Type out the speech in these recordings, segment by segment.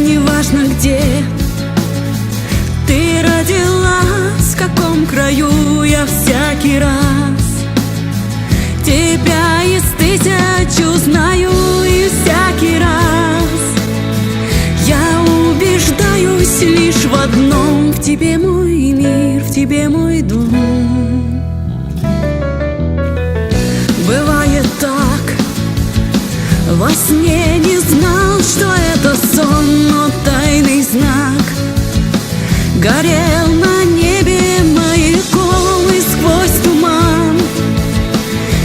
Неважно, где ты родилась, в каком краю, я всякий раз тебя из тысяч узнаю, и всякий раз я убеждаюсь лишь в одном: в тебе мой мир, в тебе мой дом. Бывает так, во сне не знал, что это сон, но тайный знак горел на небе маяком, и сквозь туман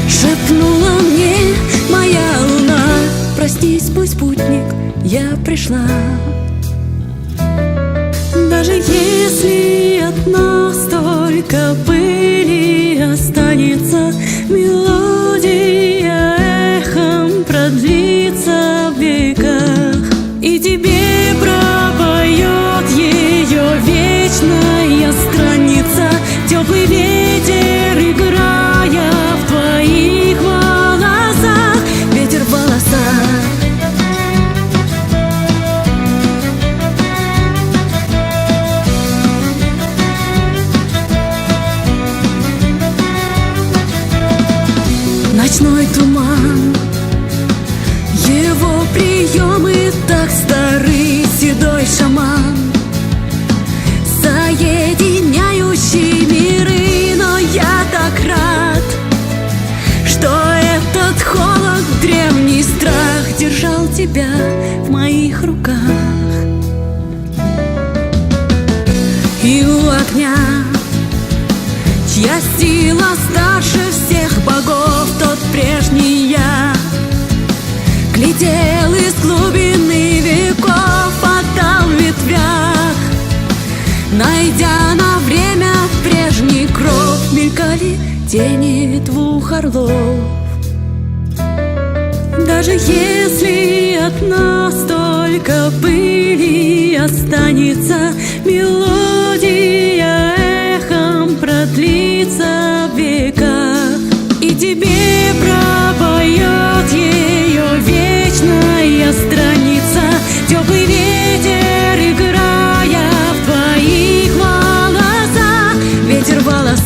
шепнула мне моя луна: проснись, мой спутник, я пришла. Даже если от нас только пыли останется, мелодия эхом продлится в веках, и тебе пропоет ее вечная страница. Теплый ветер, играя в твоих волосах, ветер в волосах. Ночной туман, его приемы так стары, седой шаман, соединяющий миры. Но я так рад, что этот холод, древний страх держал тебя в моих руках. И у огня, чья сила старше всех богов, тот прежний я глядел из глубины веков, отдал в ветвях, найдя на время прежний кров. Мелькали тени двух орлов. Даже если от нас только пыли останется, мелодия эхом продлится в веках, и тебе пропоет ее вечная страница. Теплый ветер, играя в твоих волосах, ветер в волосах.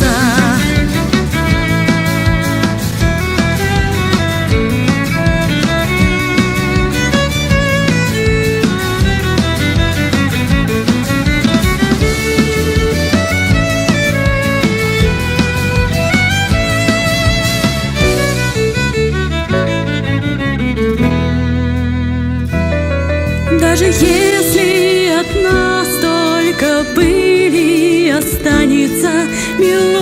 Даже если от нас только пыли останется, мелодия